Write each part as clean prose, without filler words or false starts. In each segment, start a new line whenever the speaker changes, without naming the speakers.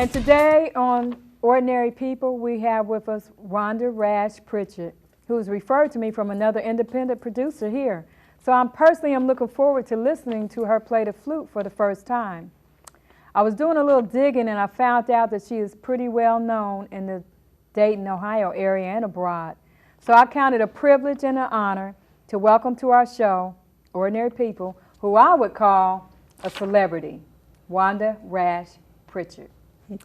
And today on Ordinary People, we have with us Wanda Rash Pritchett, who is referred to me from another independent producer here. So I'm looking forward to listening to her play the flute for the first time. I was doing a little digging and I found out that she is pretty well known in the Dayton, Ohio area and abroad. So I count it a privilege and an honor to welcome to our show Ordinary People, who I would call a celebrity, Wanda Rash Pritchett.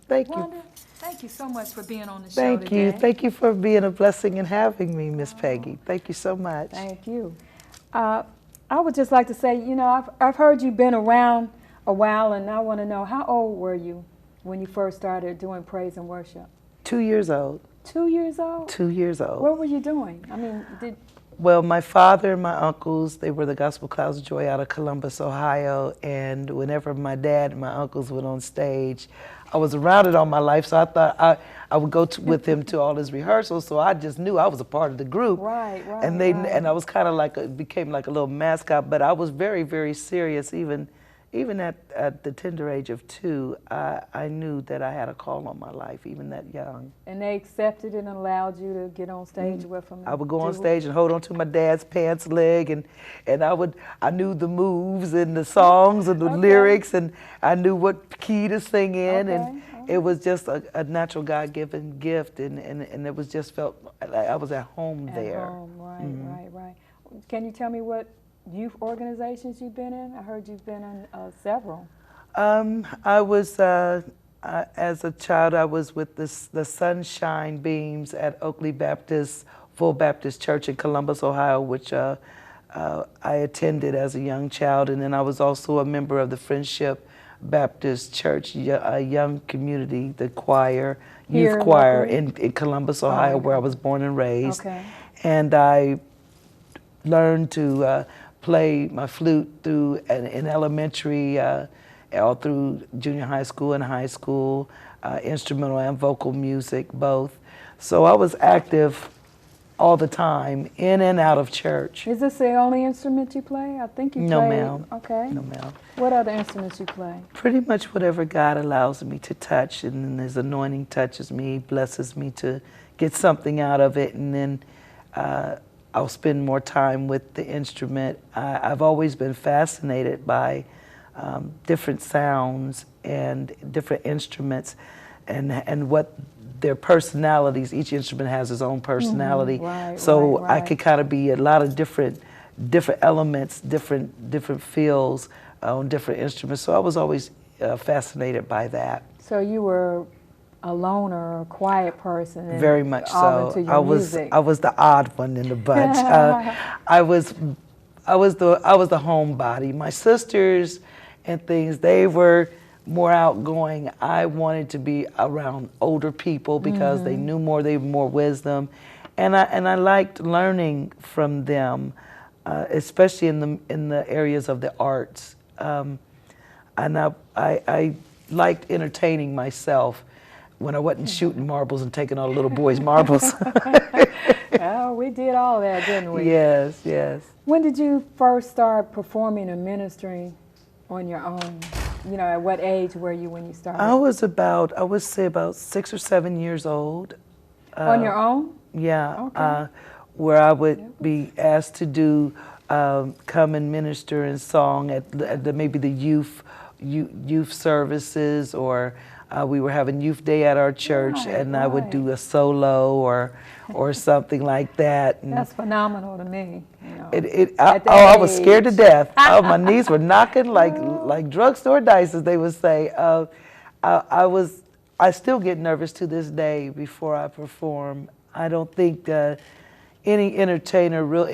Thank
Wanda,
you.
thank you so much for being on the show today.
Thank you. Thank you for being a blessing and having me, Miss Peggy. Thank you so much.
Thank you. I would just like to say, you know, I've heard you've been around a while, and I want to know, how old were you when you first started doing praise and worship?
2 years old.
2 years old?
2 years old.
What were you doing? I mean,
Well, my father and my uncles, they were the Gospel Clouds of Joy out of Columbus, Ohio, and whenever my dad and my uncles went on stage, I was around it all my life, so I thought I would go with him to all his rehearsals, so I just knew I was a part of the group.
Right.
And I was kind of like, became like a little mascot, but I was very, very serious, even at the tender age of 2, I knew that I had a call on my life, even that young.
And they accepted it and allowed you to get on stage with them?
I would go on stage and hold on to my dad's pants leg, and I knew the moves and the songs and the lyrics, and I knew what key to sing in, and it was just a natural God-given gift, and it was just felt like I was at home there.
At home, right. Can you tell me what youth organizations you've been in? I heard you've been in several.
I was, as a child, I was with the Sunshine Beams at Oakley Baptist, Full Baptist Church in Columbus, Ohio, which I attended as a young child. And then I was also a member of the Friendship Baptist Church, a young community, the choir, youth choir in Columbus, Ohio, where I was born and raised.
Okay.
And I learned to play my flute through in elementary, all through junior high school and high school, instrumental and vocal music, both. So I was active all the time, in and out of church.
Is this the only instrument you play? I think you play.
No, ma'am.
Okay.
No, ma'am.
What other instruments you play?
Pretty much whatever God allows me to touch, and then His anointing touches me, blesses me to get something out of it, and then I'll spend more time with the instrument. I've always been fascinated by different sounds and different instruments, and what their personalities. Each instrument has its own personality. So I could kind of be a lot of different elements, different feels on different instruments. So I was always fascinated by that.
So you were a loner, a quiet person. And
very much
all
so.
into your music.
I was the odd one in the bunch. I was the homebody. My sisters and things, they were more outgoing. I wanted to be around older people because they knew more, they had more wisdom, and I liked learning from them, especially in the areas of the arts. And I liked entertaining myself when I wasn't shooting marbles and taking all the little boys' marbles.
Oh, we did all that, didn't we?
Yes, yes.
When did you first start performing and ministering on your own? You know, at what age were you when you started?
I would say about 6 or 7 years old.
On your own?
Yeah.
Okay.
Where I would be asked to do, come and minister in song at maybe the youth services, or we were having youth day at our church, and I would do a solo or something like that. And
that's phenomenal to me. You know,
I was scared to death. My knees were knocking like drugstore dice, as they would say. I still get nervous to this day before I perform. I don't think any entertainer, real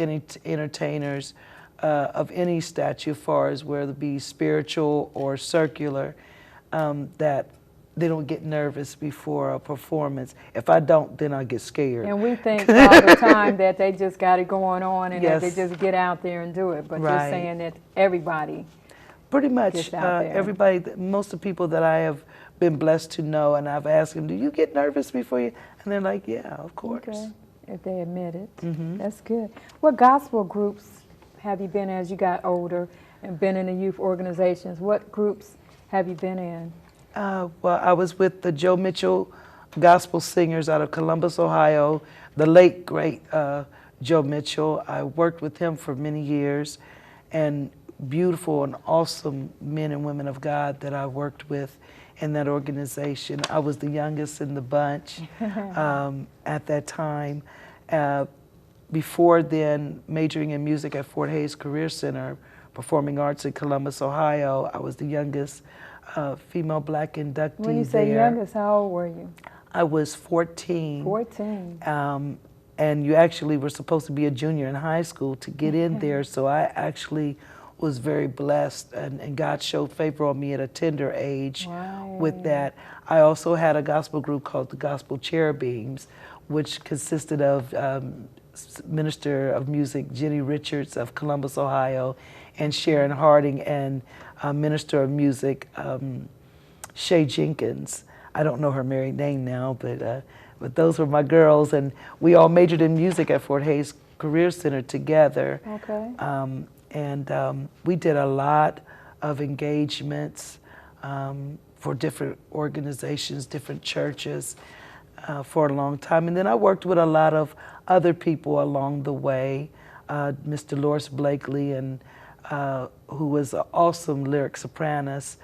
entertainers of any stature, as far as whether it be spiritual or secular, that they don't get nervous before a performance. If I don't, then I get scared.
And we think all the time that they just got it going on and that they just get out there and do it. But you're saying that everybody
pretty much everybody, most of the people that I have been blessed to know, and I've asked them, do you get nervous before you? And they're like, yeah, of course.
Okay, if they admit it. That's good. What gospel groups have you been in as you got older and been in the youth organizations? What groups have you been in?
Well, I was with the Joe Mitchell Gospel Singers out of Columbus, Ohio, the late, great Joe Mitchell. I worked with him for many years, and beautiful and awesome men and women of God that I worked with in that organization. I was the youngest in the bunch at that time. Before then, majoring in music at Fort Hays Career Center, performing arts in Columbus, Ohio. I was the youngest female black inductee there.
When you say youngest, how old were you?
I was 14.
14.
And you actually were supposed to be a junior in high school to get in there, so I actually was very blessed, and God showed favor on me at a tender age with that. I also had a gospel group called the Gospel Cherubims, which consisted of Minister of Music Jenny Richards of Columbus, Ohio, and Sharon Harding, and Minister of Music Shay Jenkins. I don't know her married name now, but those were my girls, and we all majored in music at Fort Hays Career Center together.
Okay.
And we did a lot of engagements for different organizations, different churches for a long time. And then I worked with a lot of other people along the way, Miss Dolores Blakely, and who was an awesome lyric sopranos,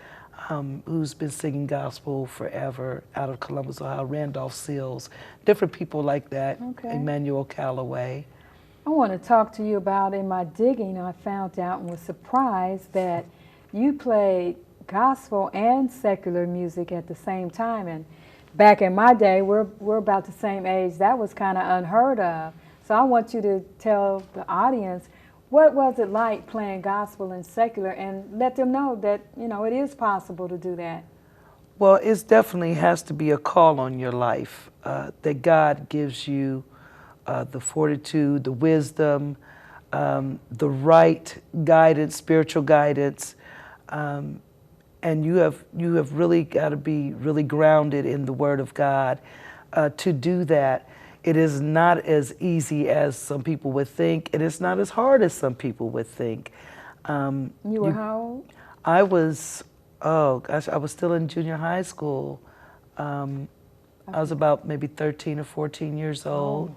who's been singing gospel forever out of Columbus, Ohio, Randolph Seals, different people like that, Emmanuel Calloway.
I want to talk to you about, in my digging, I found out and was surprised that you played gospel and secular music at the same time. And back in my day, we're about the same age, that was kind of unheard of. So I want you to tell the audience, what was it like playing gospel and secular, and let them know that, you know, it is possible to do that?
Well, it definitely has to be a call on your life, that God gives you the fortitude, the wisdom, the right guidance, spiritual guidance, and you have really got to be really grounded in the Word of God to do that. It is not as easy as some people would think. It is not as hard as some people would think.
You were how old?
I was, oh gosh, I was still in junior high school. I was about maybe 13 or 14 years old.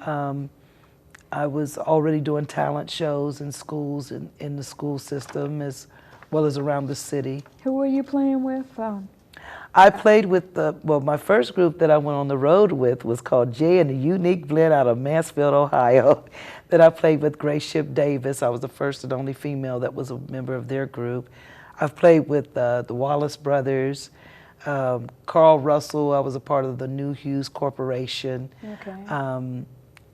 I was already doing talent shows in schools, in the school system, as well as around the city.
Who were you playing with?
I played with my first group that I went on the road with was called Jay and the Unique Blend out of Mansfield, Ohio, that I played with Grace Ship Davis. I was the first and only female that was a member of their group. I've played with the Wallace Brothers, Carl Russell. I was a part of the New Hughes Corporation.
Okay.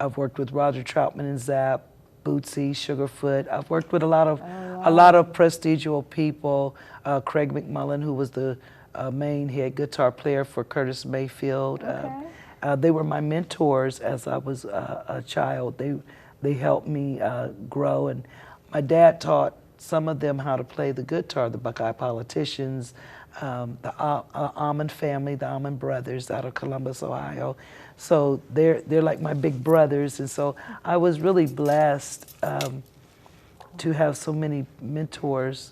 I've worked with Roger Troutman and Zapp, Bootsy, Sugarfoot. I've worked with a lot of prestigious people. Craig McMullen, who was the main head guitar player for Curtis Mayfield.
Okay.
They were my mentors as I was a child. They helped me grow, and my dad taught some of them how to play the guitar, the Buckeye Politicians, the Almond family, the Almond brothers out of Columbus, Ohio. So they're like my big brothers, and so I was really blessed to have so many mentors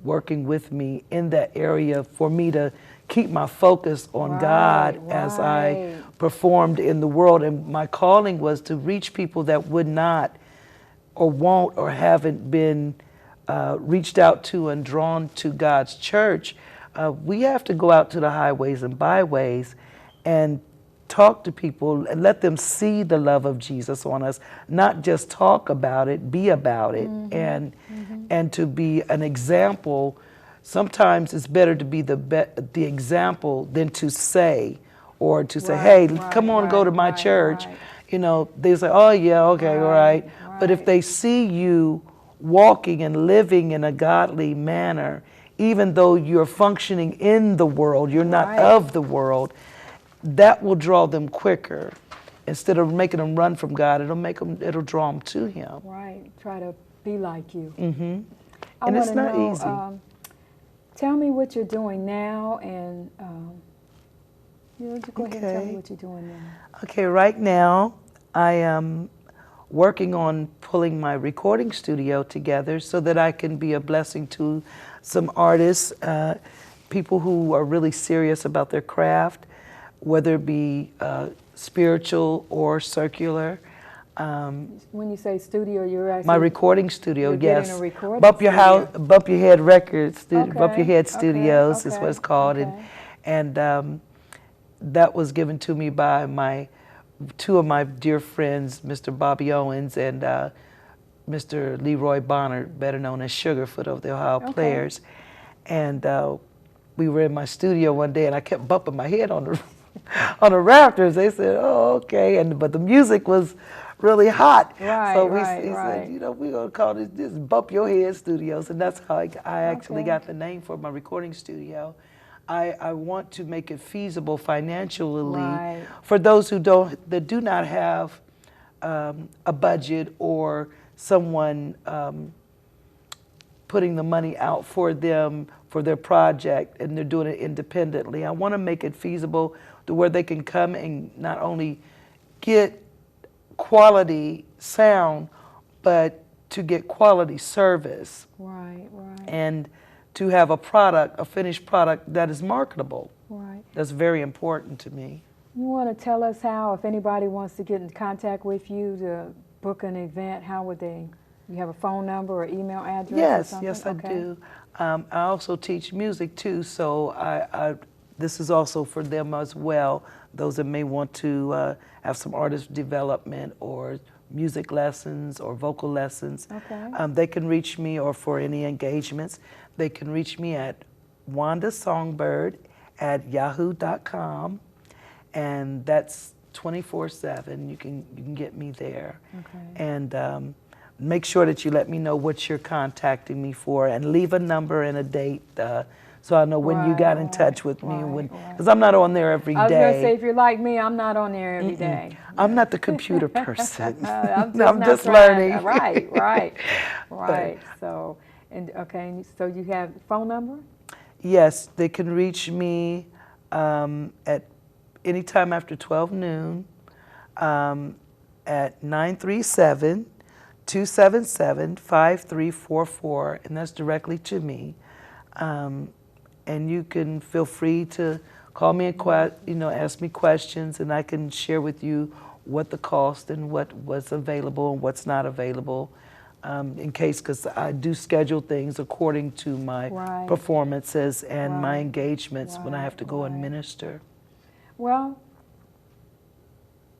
working with me in that area for me to keep my focus on God as I performed in the world. And my calling was to reach people that would not or won't or haven't been reached out to and drawn to God's church. We have to go out to the highways and byways and talk to people and let them see the love of Jesus on us, not just talk about it, be about it, and to be an example. Sometimes it's better to be the example than to say, or to say, hey, come on, go to my church. You know, they say, oh yeah, okay, all right. But if they see you walking and living in a godly manner, even though you're functioning in the world, you're not of the world, that will draw them quicker. Instead of making them run from God, it'll draw them to Him.
Right. Try to be like you.
Mm-hmm. And it's not easy.
Tell me what you're doing now, and go ahead and tell me what you're doing now.
Okay, right now I am working on pulling my recording studio together so that I can be a blessing to some artists people who are really serious about their craft, whether it be spiritual or circular.
When you say studio, you're actually...
My recording studio,
you're
yes.
getting a recording
Bump Your
studio.
House, Bump Your Head Records, Bump Your
Okay,
Head Studios is
okay,
what it's called,
okay.
and that was given to me by two of my dear friends, Mr. Bobby Owens and Mr. Leroy Bonner, better known as Sugarfoot of the Ohio Players, and we were in my studio one day, and I kept bumping my head on the on the rafters. They said, "Oh, okay," but the music was really hot.
Right,
so
he
said, you know, we're gonna call this Bump Your Head Studios, and that's how I actually got the name for my recording studio. I want to make it feasible financially for those who that do not have a budget or someone putting the money out for them for their project, and they're doing it independently. I want to make it feasible to where they can come and not only get quality sound, but to get quality service.
Right.
And to have a product, a finished product that is marketable.
Right.
That's very important to me.
You want to tell us how, if anybody wants to get in contact with you to book an event, how would they? You have a phone number or email address? Or something?
Yes, I do. I also teach music too, so this is also for them as well. Those that may want to have some artist development or music lessons or vocal lessons. They can reach me, or for any engagements, they can reach me at wandasongbird@yahoo.com, and that's 24/7. You can get me there. And make sure that you let me know what you're contacting me for, and leave a number and a date so I know when you got in touch with me, because I'm not on there every day.
I was going to say, if you're like me, I'm not on there every day.
I'm not the computer person.
I'm
just learning.
Right. So, so you have a phone number? Yes,
they can reach me at any time after 12 noon at 937-277-5344, and that's directly to me. And you can feel free to call me and ask me questions, and I can share with you what the cost and what's available and what's not available, in case, because I do schedule things according to my performances and my engagements when I have to go and minister.
Well,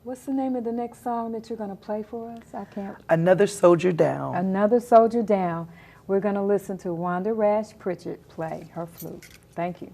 what's the name of the next song that you're going to play for us? I can't.
Another Soldier Down.
Another Soldier Down. We're going to listen to Wanda Rash Pritchett play her flute. Thank you.